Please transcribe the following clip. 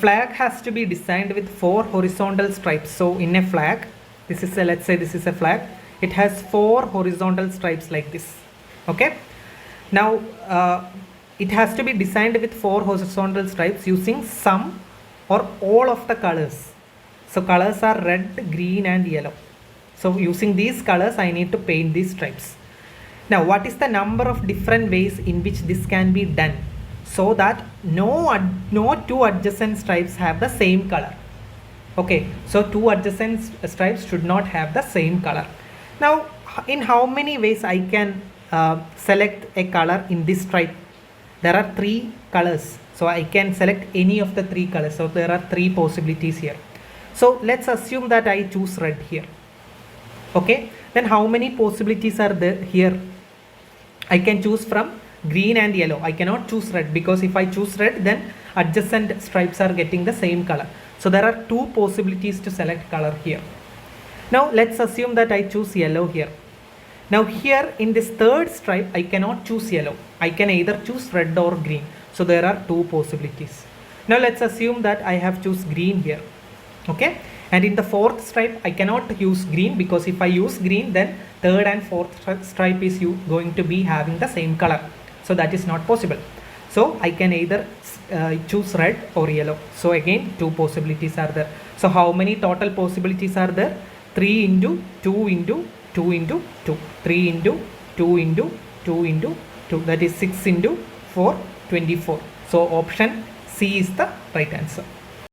flag has to be designed with 4 horizontal stripes. So in a flag, this is a, let's say this is a flag, it has 4 horizontal stripes like this. Okay, now it has to be designed with 4 horizontal stripes using some or all of the colors. So colors are red, green and yellow. So using these colors I need to paint these stripes. Now what is the number of different ways in which this can be done so that no two adjacent stripes have the same color? Okay, so two adjacent stripes should not have the same color. Now in how many ways I can select a color in this stripe? There are 3 colors, so I can select any of the 3 colors. So there are 3 possibilities here. So let's assume that I choose red here. Okay, then how many possibilities are there here? I can choose from green and yellow. I cannot choose red, because if I choose red, then adjacent stripes are getting the same color. So there are 2 possibilities to select color here. Now let's assume that I choose yellow here. Now here in this 3rd stripe I cannot choose yellow. I can either choose red or green. So there are 2 possibilities. Now let's assume that I have choose green here. Okay, and in the 4th stripe I cannot use green, because if I use green, then 3rd and 4th stripe is going to be having the same color. So that is not possible. So I can either choose red or yellow. So again 2 possibilities are there. So how many total possibilities are there? 3 into 2 into 2 into 2. 3 into 2 into 2 into 2. That is 6 into 4, 24. So option C is the right answer.